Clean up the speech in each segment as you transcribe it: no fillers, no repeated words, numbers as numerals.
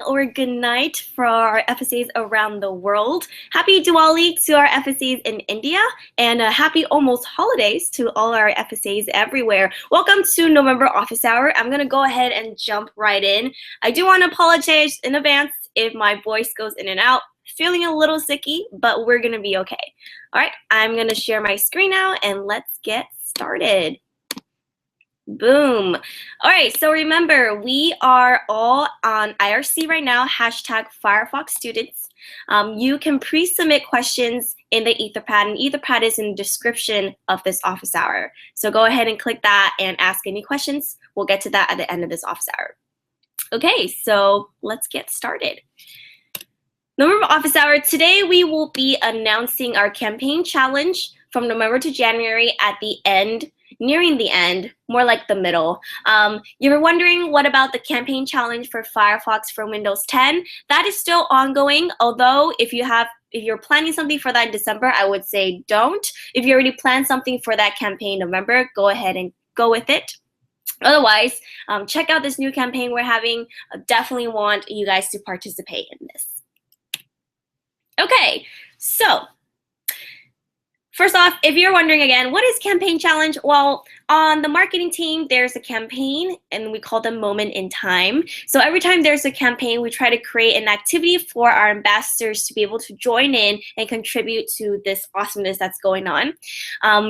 or good night for our FSAs around the world. Happy Diwali to our FSAs in India, and happy almost holidays to all our FSAs everywhere. Welcome to November Office Hour. I'm going to go ahead and jump right in. I do want to apologize in advance if my voice goes in and out. Feeling a little sicky, but we're going to be okay. All right, I'm going to share my screen now, and let's get started. Boom. All right, so remember, we are all on IRC right now, hashtag Firefox students. You can pre-submit questions in the Etherpad, and Etherpad is in the description of this office hour. So go ahead and click that and ask any questions. We'll get to that at the end of this office hour. Okay, so let's get started. November Office Hour, today we will be announcing our campaign challenge from November to January at the end, nearing the end, more like the middle. You were wondering what about the campaign challenge for Firefox for Windows 10? That is still ongoing, although if you're planning something for that in December, I would say don't. If you already planned something for that campaign in November, go ahead and go with it. Otherwise, check out this new campaign we're having. Definitely want you guys to participate in this. Okay, so first off, if you're wondering again, what is campaign challenge? Well, on the marketing team, there's a campaign and we call them moment in time. So every time there's a campaign, we try to create an activity for our ambassadors to be able to join in and contribute to this awesomeness that's going on.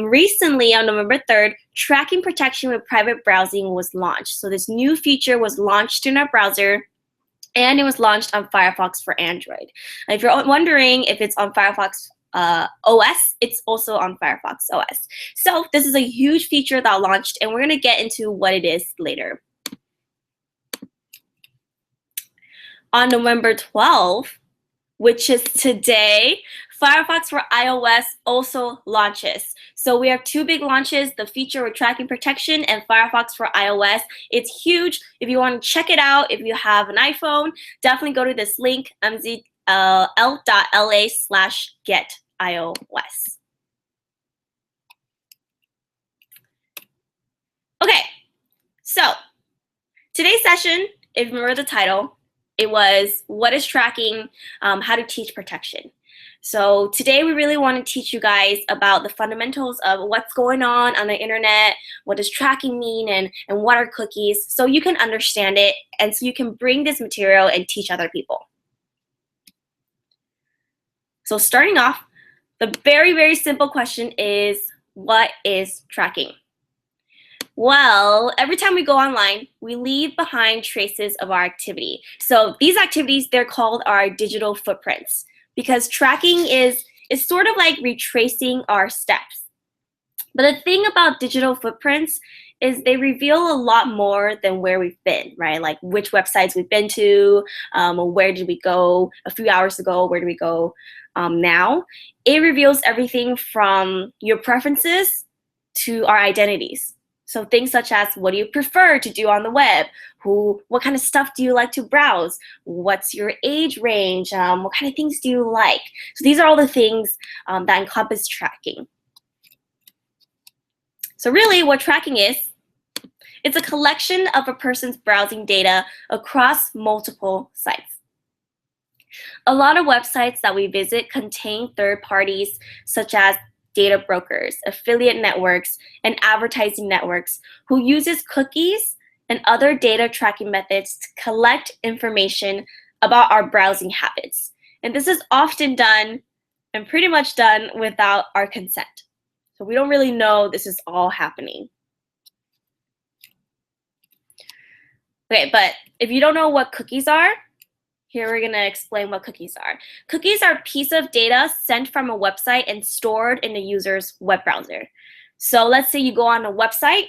Recently, on November 3rd, tracking protection with private browsing was launched. So this new feature was launched in our browser, and it was launched on Firefox for Android. And if you're wondering if it's on Firefox OS, it's also on Firefox OS. So this is a huge feature that launched, and we're going to get into what it is later. On November 12th, which is today, Firefox for iOS also launches. So we have two big launches, the feature with tracking protection and Firefox for iOS. It's huge. If you want to check it out, if you have an iPhone, definitely go to this link, mzl.la/get-iOS. Okay, so today's session, if you remember the title, it was what is tracking, how to teach protection. So today we really want to teach you guys about the fundamentals of what's going on the internet, what does tracking mean, and what are cookies, so you can understand it and so you can bring this material and teach other people. So starting off, the very, very simple question is, what is tracking? Well, every time we go online, we leave behind traces of our activity. So these activities, they're called our digital footprints, because tracking is sort of like retracing our steps. But the thing about digital footprints is they reveal a lot more than where we've been, right? Like which websites we've been to, where did we go a few hours ago, where do we go now. It reveals everything from your preferences to our identities. So things such as, what do you prefer to do on the web? What kind of stuff do you like to browse? What's your age range? What kind of things do you like? So these are all the things that encompass tracking. So really what tracking is, it's a collection of a person's browsing data across multiple sites. A lot of websites that we visit contain third parties such as data brokers, affiliate networks, and advertising networks who uses cookies and other data tracking methods to collect information about our browsing habits. And this is often done and pretty much done without our consent. So we don't really know this is all happening. Okay, but if you don't know what cookies are, here we're going to explain what cookies are. Cookies are a piece of data sent from a website and stored in the user's web browser. So let's say you go on a website,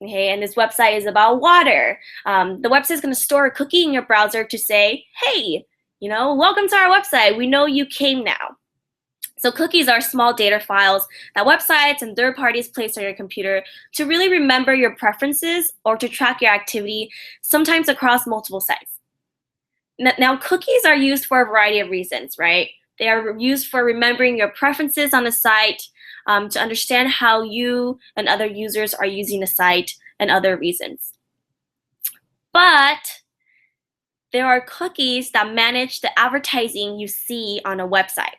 okay, and this website is about water. The website is going to store a cookie in your browser to say, hey, welcome to our website. We know you came now. So cookies are small data files that websites and third parties place on your computer to really remember your preferences or to track your activity, sometimes across multiple sites. Now, cookies are used for a variety of reasons, right? They are used for remembering your preferences on the site, to understand how you and other users are using the site, and other reasons. But there are cookies that manage the advertising you see on a website.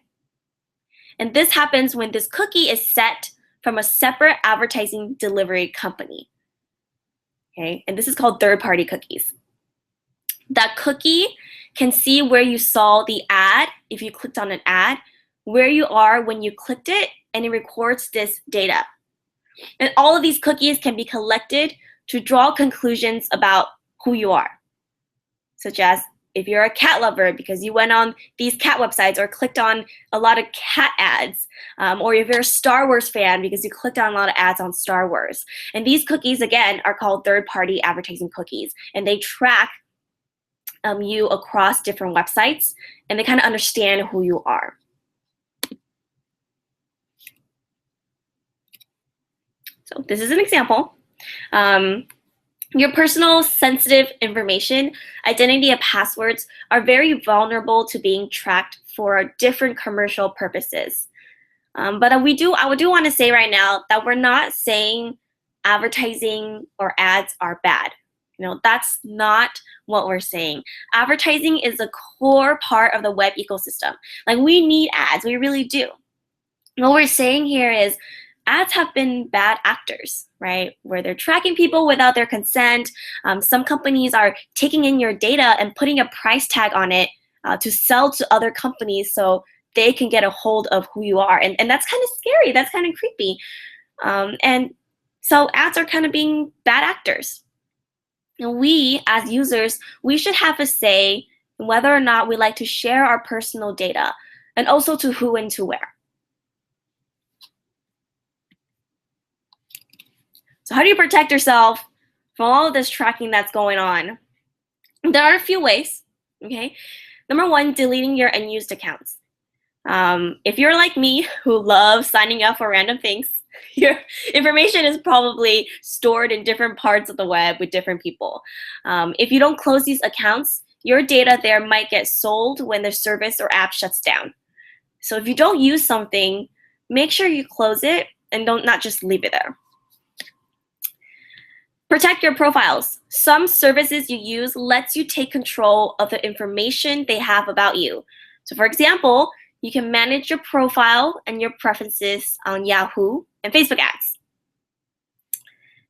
And this happens when this cookie is set from a separate advertising delivery company. Okay, and this is called third-party cookies. That cookie can see where you saw the ad, if you clicked on an ad, where you are when you clicked it, and it records this data. And all of these cookies can be collected to draw conclusions about who you are, such as if you're a cat lover because you went on these cat websites or clicked on a lot of cat ads, or if you're a Star Wars fan because you clicked on a lot of ads on Star Wars. And these cookies, again, are called third-party advertising cookies, and they track you across different websites, and they kind of understand who you are. So this is an example. Your personal sensitive information, identity and passwords are very vulnerable to being tracked for different commercial purposes. But I do want to say right now that we're not saying advertising or ads are bad. You know, that's not what we're saying. Advertising is a core part of the web ecosystem. Like, we need ads, we really do. What we're saying here is ads have been bad actors, right? Where they're tracking people without their consent. Some companies are taking in your data and putting a price tag on it to sell to other companies so they can get a hold of who you are. And that's kind of scary. That's kind of creepy. And so ads are kind of being bad actors. And we, as users, we should have a say in whether or not we like to share our personal data, and also to who and to where. So how do you protect yourself from all of this tracking that's going on? There are a few ways, okay? Number one, deleting your unused accounts. If you're like me, who loves signing up for random things, your information is probably stored in different parts of the web with different people. If you don't close these accounts, your data there might get sold when the service or app shuts down. So if you don't use something, make sure you close it and not just leave it there. Protect your profiles. Some services you use lets you take control of the information they have about you. So for example, you can manage your profile and your preferences on Yahoo and Facebook ads.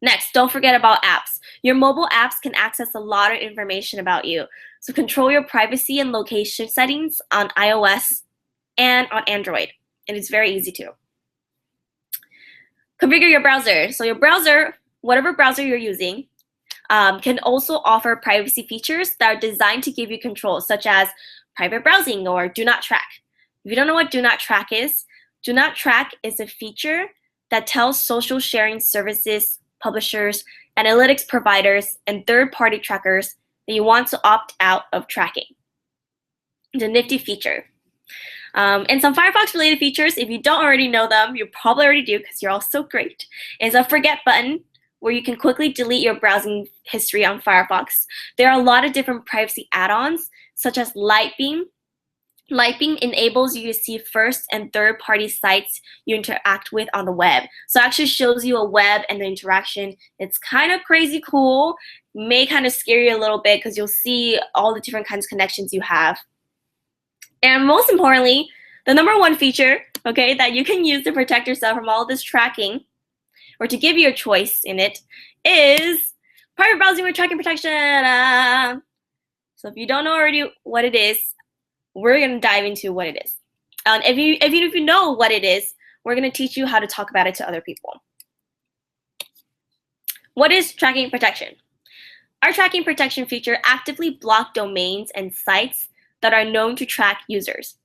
Next, don't forget about apps. Your mobile apps can access a lot of information about you. So control your privacy and location settings on iOS and on Android. And it's very easy to. Configure your browser. So your browser, whatever browser you're using, can also offer privacy features that are designed to give you control, such as private browsing or do not track. If you don't know what do not track is a feature that tells social sharing services, publishers, analytics providers, and third-party trackers that you want to opt out of tracking. It's a nifty feature. And some Firefox-related features, if you don't already know them, you probably already do because you're all so great, is a forget button, where you can quickly delete your browsing history on Firefox. There are a lot of different privacy add-ons, such as Lightbeam. Lightbeam enables you to see first and third-party sites you interact with on the web. So it actually shows you a web and the interaction. It's kind of crazy cool. May kind of scare you a little bit because you'll see all the different kinds of connections you have. And most importantly, the number one feature, okay, that you can use to protect yourself from all this tracking, or to give you a choice in it, is private browsing with tracking protection. So if you don't know already what it is, we're going to dive into what it is. If you know what it is, we're going to teach you how to talk about it to other people. What is tracking protection? Our tracking protection feature actively blocks domains and sites that are known to track users.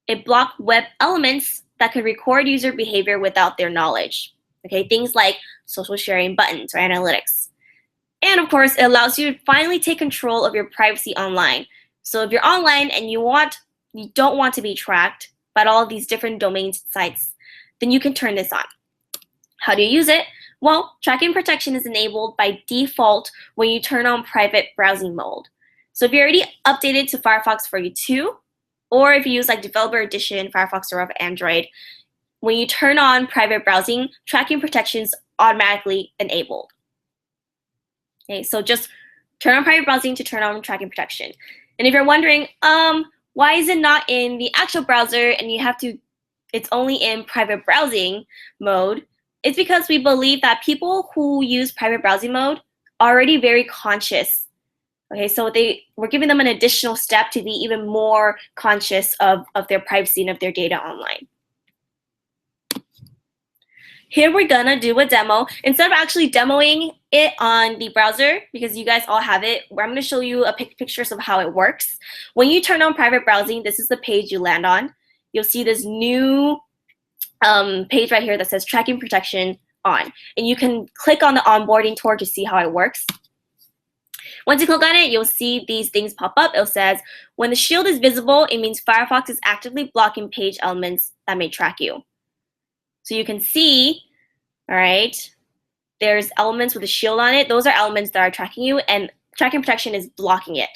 It blocks web elements that could record user behavior without their knowledge. Okay, things like social sharing buttons or analytics. And of course, it allows you to finally take control of your privacy online. So if you're online and you don't want to be tracked by all of these different domains sites, then you can turn this on. How do you use it? Well, tracking protection is enabled by default when you turn on private browsing mode. So if you're already updated to Firefox for you 2, or if you use like Developer Edition, Firefox, or Android, when you turn on private browsing, tracking protection is automatically enabled. Okay, so just Turn on private browsing to turn on tracking protection. And if you're wondering, why is it not in the actual browser and it's only in private browsing mode? It's because we believe that people who use private browsing mode are already very conscious. Okay, so we're giving them an additional step to be even more conscious of their privacy and of their data online. Here we're gonna do a demo. Instead of actually demoing it on the browser, because you guys all have it, I'm gonna show you pictures of how it works. When you turn on private browsing, this is the page you land on. You'll see this new page right here that says tracking protection on. And you can click on the onboarding tour to see how it works. Once you click on it, you'll see these things pop up. It says, when the shield is visible, it means Firefox is actively blocking page elements that may track you. So you can see, all right, there's elements with a shield on it. Those are elements that are tracking you, and tracking protection is blocking it.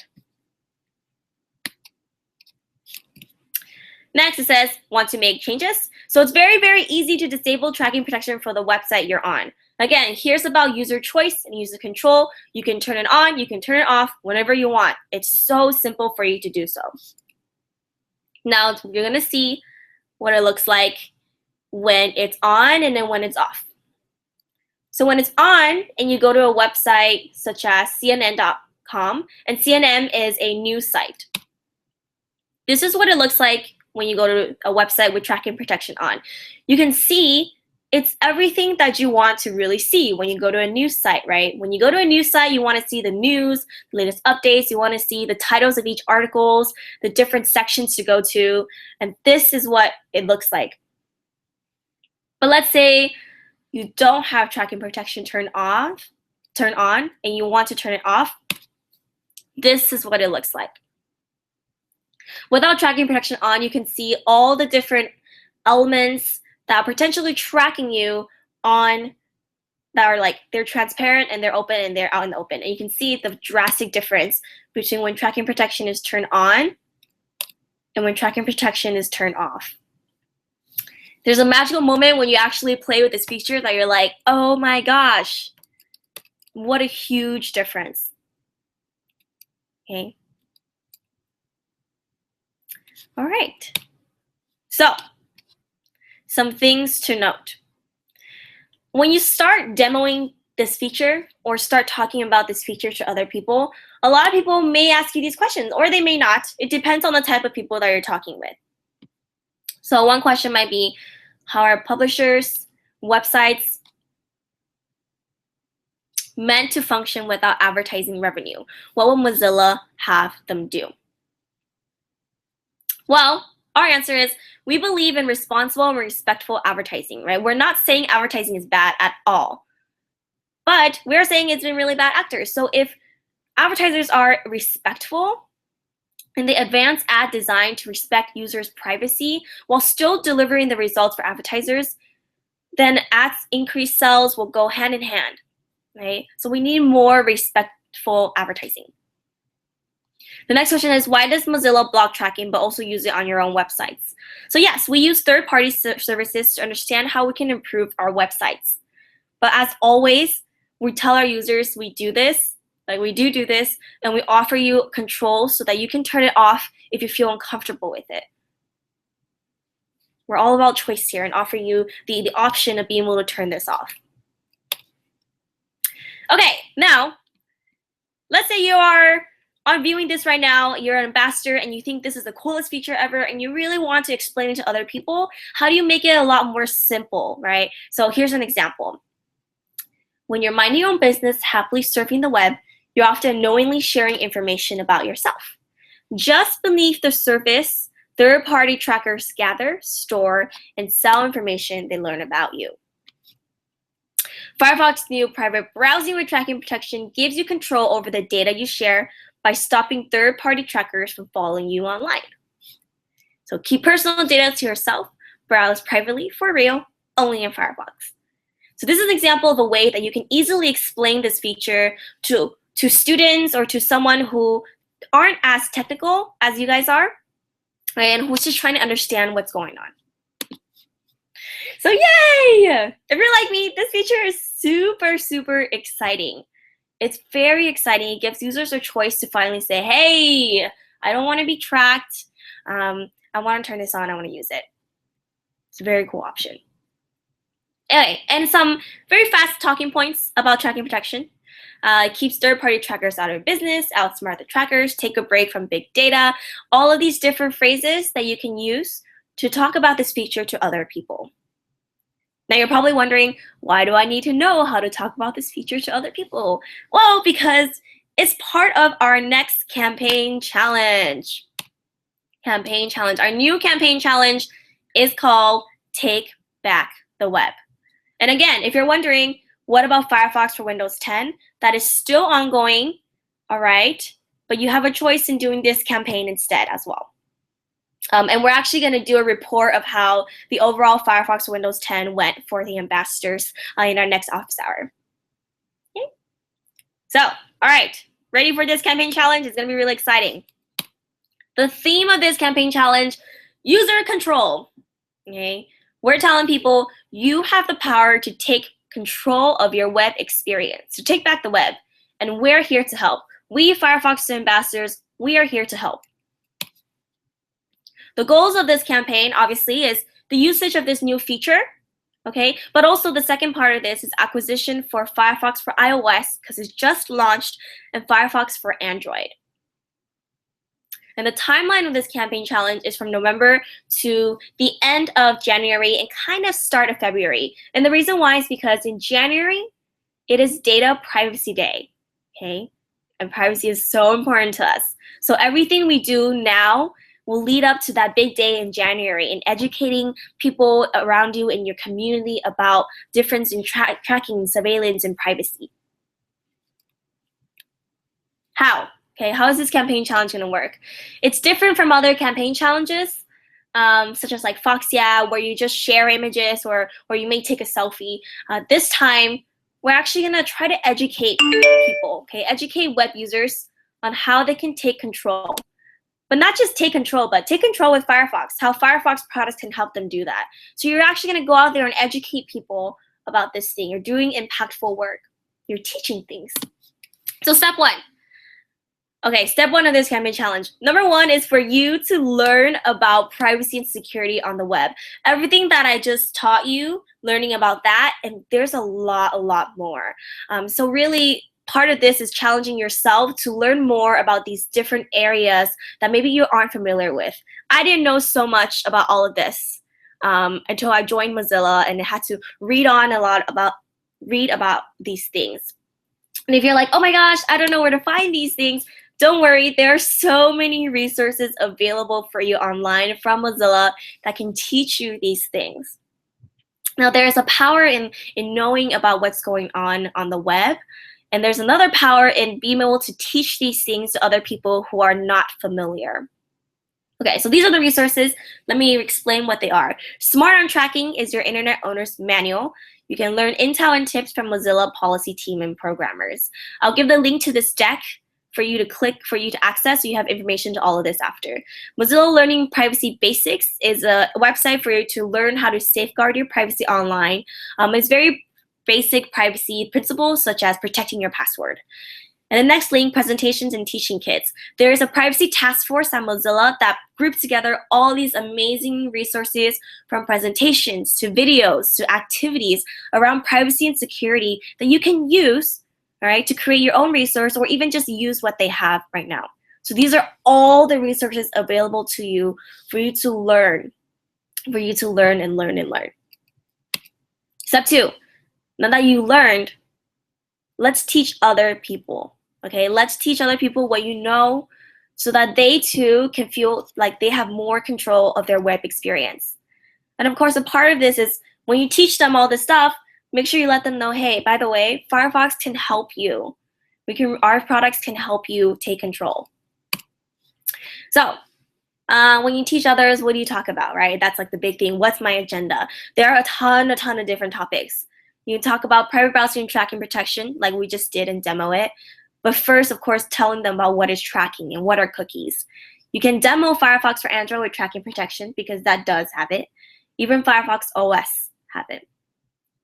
Next, it says, want to make changes? So it's very, very easy to disable tracking protection for the website you're on. Again, here's about user choice and user control. You can turn it on, you can turn it off whenever you want. It's so simple for you to do so. Now, you're gonna see what it looks like when it's on and then when it's off. So when it's on and you go to a website such as CNN.com, and CNN is a news site. This is what it looks like when you go to a website with tracking protection on. You can see it's everything that you want to really see when you go to a news site, right? When you go to a news site, you want to see the news, the latest updates, you want to see the titles of each articles, the different sections to go to, and this is what it looks like. But let's say you don't have tracking protection turned on, and you want to turn it off. This is what it looks like. Without tracking protection on, you can see all the different elements that are potentially tracking you on, that are like, they're transparent and they're open and they're out in the open. And you can see the drastic difference between when tracking protection is turned on and when tracking protection is turned off. There's a magical moment when you actually play with this feature that you're like, oh my gosh, what a huge difference. Okay. All right. So, some things to note. When you start demoing this feature or start talking about this feature to other people, a lot of people may ask you these questions, or they may not. It depends on the type of people that you're talking with. So one question might be, how are publishers, websites meant to function without advertising revenue? What will Mozilla have them do? Well, our answer is we believe in responsible and respectful advertising, right? We're not saying advertising is bad at all, but we're saying it's been really bad actors. So if advertisers are respectful and they advance ad design to respect users' privacy while still delivering the results for advertisers, then ads increased sales will go hand in hand, right? So we need more respectful advertising. The next question is, why does Mozilla block tracking but also use it on your own websites? So yes, we use third-party services to understand how we can improve our websites. But as always, we tell our users we do this, and we offer you control so that you can turn it off if you feel uncomfortable with it. We're all about choice here and offer you the option of being able to turn this off. Okay, now, let's say you are viewing this right now, you're an ambassador and you think this is the coolest feature ever and you really want to explain it to other people. How do you make it a lot more simple, right? So here's an example. When you're minding your own business, happily surfing the web, you're often knowingly sharing information about yourself. Just beneath the surface, third-party trackers gather, store, and sell information they learn about you. Firefox new private browsing with tracking protection gives you control over the data you share by stopping third-party trackers from following you online. So keep personal data to yourself, browse privately for real, only in Firefox. So this is an example of a way that you can easily explain this feature to students or to someone who aren't as technical as you guys are, right, and who's just trying to understand what's going on. So yay! If you're like me, this feature is super, super exciting. It's very exciting. It gives users a choice to finally say, hey, I don't want to be tracked. I want to turn this on. I want to use it. It's a very cool option. Anyway, and some very fast talking points about tracking protection. It keeps third-party trackers out of business, outsmart the trackers, take a break from big data, all of these different phrases that you can use to talk about this feature to other people. Now you're probably wondering, why do I need to know how to talk about this feature to other people? Well, because it's part of our next campaign challenge. Our new campaign challenge is called Take Back the Web. And again, if you're wondering, what about Firefox for Windows 10? That is still ongoing, all right? But you have a choice in doing this campaign instead as well. And we're actually going to do a report of how the overall Firefox for Windows 10 went for the ambassadors in our next office hour. Okay? So, all right, ready for this campaign challenge? It's going to be really exciting. The theme of this campaign challenge, user control. Okay? We're telling people you have the power to take control of your web experience, to take back the web, and we're here to help. We Firefox ambassadors, we are here to help. The goals of this campaign, obviously, is the usage of this new feature, okay? But also the second part of this is acquisition for Firefox for iOS, because it's just launched, and Firefox for Android. And the timeline of this campaign challenge is from November to the end of January and kind of start of February. And the reason why is because in January, it is Data Privacy Day, okay? And privacy is so important to us. So everything we do now will lead up to that big day in January in educating people around you in your community about difference in tracking, surveillance, and privacy. How? Okay, how is this campaign challenge going to work? It's different from other campaign challenges, such as like Foxia, where you just share images or you may take a selfie. This time, we're actually going to try to educate people, okay? Educate web users on how they can take control. But not just take control, but take control with Firefox, how Firefox products can help them do that. So you're actually going to go out there and educate people about this thing. You're doing impactful work. You're teaching things. So step one. Okay, step one of this campaign challenge. Number one is for you to learn about privacy and security on the web. Everything that I just taught you, learning about that, and there's a lot more. So really, part of this is challenging yourself to learn more about these different areas that maybe you aren't familiar with. I didn't know so much about all of this until I joined Mozilla and had to read about these things. And if you're like, oh my gosh, I don't know where to find these things, don't worry, there are so many resources available for you online from Mozilla that can teach you these things. Now, there's a power in knowing about what's going on the web, and there's another power in being able to teach these things to other people who are not familiar. Okay, so these are the resources. Let me explain what they are. Smart on Tracking is your Internet Owner's Manual. You can learn intel and tips from Mozilla policy team and programmers. I'll give the link to this deck for you to click, for you to access, so you have information to all of this after. Mozilla Learning Privacy Basics is a website for you to learn how to safeguard your privacy online. It's very basic privacy principles, such as protecting your password. And the next link, presentations and teaching kits. There is a privacy task force at Mozilla that groups together all these amazing resources, from presentations to videos to activities around privacy and security that you can use, all right, to create your own resource or even just use what they have right now. So these are all the resources available to you for you to learn, and learn. Step two, now that you learned, let's teach other people, okay? Let's teach other people what you know so that they too can feel like they have more control of their web experience. And of course, a part of this is when you teach them all this stuff, make sure you let them know, hey, by the way, Firefox can help you. Our products can help you take control. So when you teach others, what do you talk about, right? That's like the big thing. What's my agenda? There are a ton of different topics. You can talk about private browsing and tracking protection, like we just did and demo it. But first, of course, telling them about what is tracking and what are cookies. You can demo Firefox for Android with tracking protection because that does have it. Even Firefox OS have it.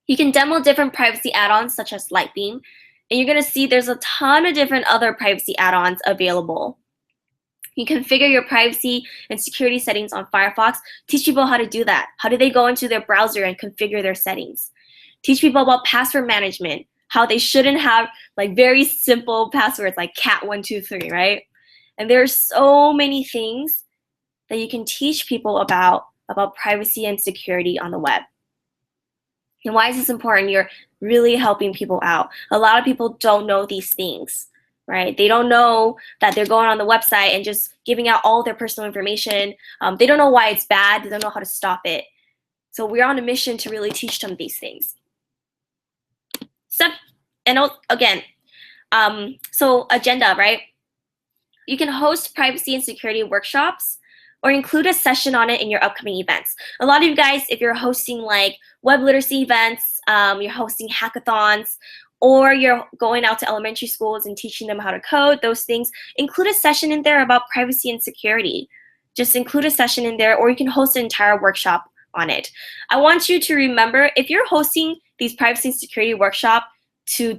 You can demo different privacy add-ons such as Lightbeam And you're going to see there's a ton of different other privacy add-ons available. You configure your privacy and security settings on Firefox. Teach people how to do that. How do they go into their browser and configure their settings? Teach people about password management, how they shouldn't have like very simple passwords like cat123, right? And there's so many things that you can teach people about privacy and security on the web. And why is this important? You're really helping people out. A lot of people don't know these things, right? They don't know that they're going on the website and just giving out all their personal information. They don't know why it's bad. They don't know how to stop it. So we're on a mission to really teach them these things. So agenda, right? You can host privacy and security workshops or include a session on it in your upcoming events. A lot of you guys, if you're hosting like web literacy events, you're hosting hackathons, or you're going out to elementary schools and teaching them how to code, those things, include a session in there about privacy and security. Just include a session in there, or you can host an entire workshop on it. I want you to remember, if you're hosting these privacy and security workshop to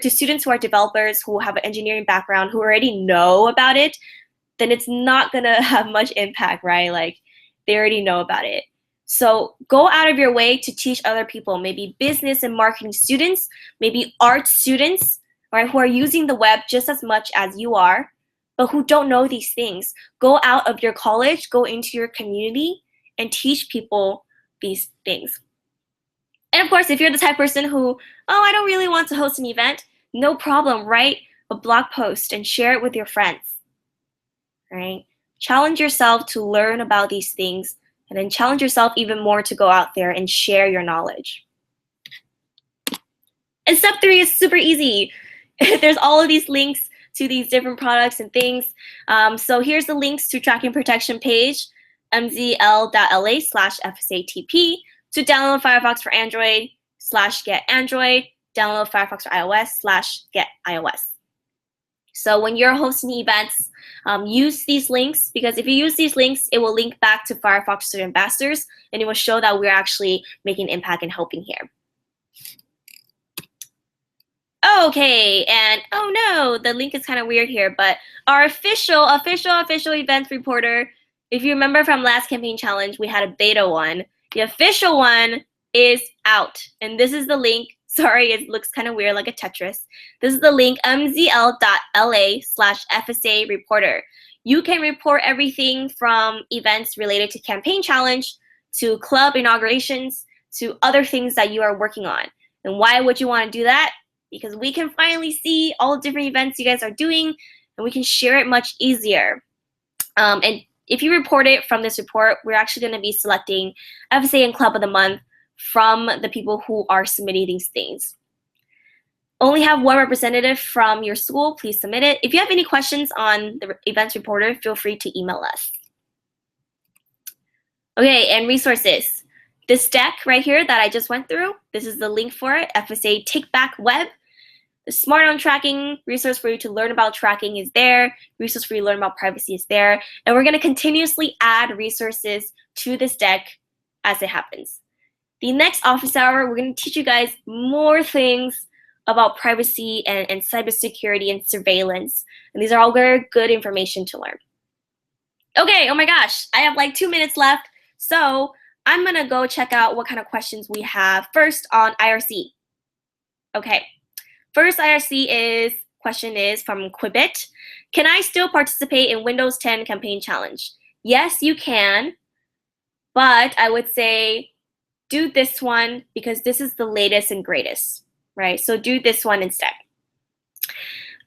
students who are developers, who have an engineering background, who already know about it, then it's not gonna have much impact, right? Like they already know about it. So go out of your way to teach other people, maybe business and marketing students, maybe art students, right, who are using the web just as much as you are, but who don't know these things. Go out of your college, go into your community, and teach people these things. And of course, if you're the type of person who, oh, I don't really want to host an event, no problem, write a blog post and share it with your friends. Right? Challenge yourself to learn about these things, and then challenge yourself even more to go out there and share your knowledge. And step 3 is super easy. There's all of these links to these different products and things. So here's the links to tracking protection page, mzl.la/FSATP, to download Firefox for Android /get Android, download Firefox for iOS /get iOS. So when you're hosting events, use these links, because if you use these links, it will link back to Firefox Student Ambassadors, and it will show that we're actually making an impact and helping here. Okay, and oh no, the link is kind of weird here, but our official events reporter, if you remember from last campaign challenge, we had a beta one. The official one is out, and this is the link. Sorry, it looks kind of weird like a Tetris. This is the link, mzl.la/FSA reporter. You can report everything from events related to campaign challenge, to club inaugurations, to other things that you are working on. And why would you want to do that? Because we can finally see all the different events you guys are doing, and we can share it much easier. And if you report it from this report, we're actually going to be selecting FSA and Club of the Month from the people who are submitting these things. Only have one representative from your school. Please submit it. If you have any questions on the events reporter, feel free to email us. Okay, and resources. This deck right here that I just went through, this is the link for it, FSA Take Back Web. The Smart on Tracking resource for you to learn about tracking is there. Resource for you to learn about privacy is there. And we're going to continuously add resources to this deck as it happens. The next office hour, we're going to teach you guys more things about privacy and cybersecurity and surveillance. And these are all very good information to learn. Okay, oh my gosh, I have like 2 minutes left. So I'm going to go check out what kind of questions we have first on IRC. Okay, first IRC question is from Quibbit. Can I still participate in Windows 10 campaign challenge? Yes, you can, but I would say do this one because this is the latest and greatest, right? So do this one instead.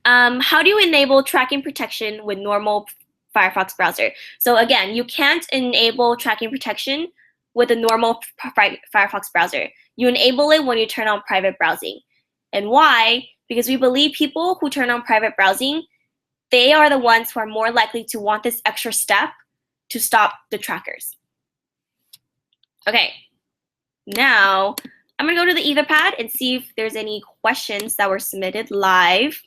How do you enable tracking protection with normal Firefox browser? So again, you can't enable tracking protection with a normal Firefox browser. You enable it when you turn on private browsing. And why? Because we believe people who turn on private browsing, they are the ones who are more likely to want this extra step to stop the trackers. Okay. Now, I'm going to go to the Etherpad and see if there's any questions that were submitted live.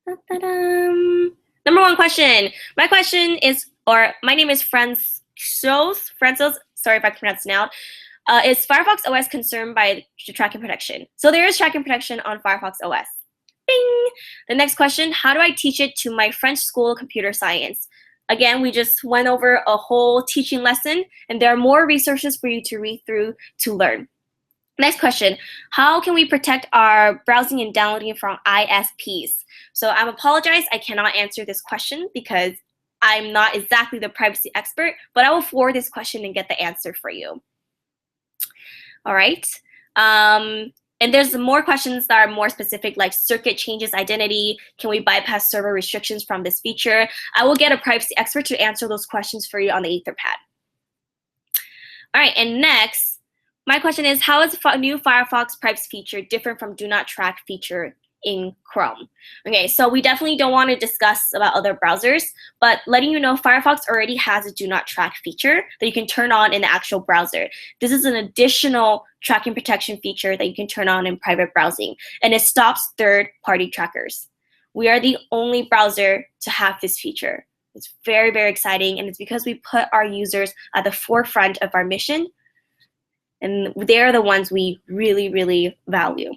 Number 1 question. My question is, or my name is Franzos, sorry if I pronounced it out. Is Firefox OS concerned by tracking protection? So there is tracking protection on Firefox OS. Bing! The next question, how do I teach it to my French school computer science? Again, we just went over a whole teaching lesson, and there are more resources for you to read through to learn. Next question, how can we protect our browsing and downloading from ISPs? So I apologize, I cannot answer this question because I'm not exactly the privacy expert, but I will forward this question and get the answer for you. All right. And there's more questions that are more specific, like circuit changes identity. Can we bypass server restrictions from this feature? I will get a privacy expert to answer those questions for you on the Etherpad. All right, and next, my question is, how is new Firefox privacy feature different from do not track feature in Chrome? Okay, so we definitely don't want to discuss about other browsers, but letting you know, Firefox already has a do not track feature that you can turn on in the actual browser. This is an additional tracking protection feature that you can turn on in private browsing, and it stops third-party trackers. We are the only browser to have this feature. It's very, very exciting, and it's because we put our users at the forefront of our mission, and they're the ones we really, really value.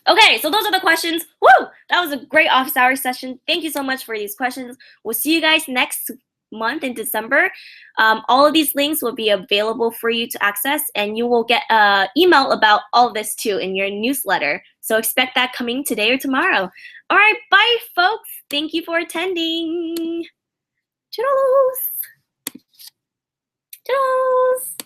Okay, so those are the questions. Woo! That was a great office hour session. Thank you so much for these questions. We'll see you guys next month in December. All of these links will be available for you to access, and you will get an email about all of this too in your newsletter. So expect that coming today or tomorrow. All right, bye, folks. Thank you for attending. Toodles. Toodles.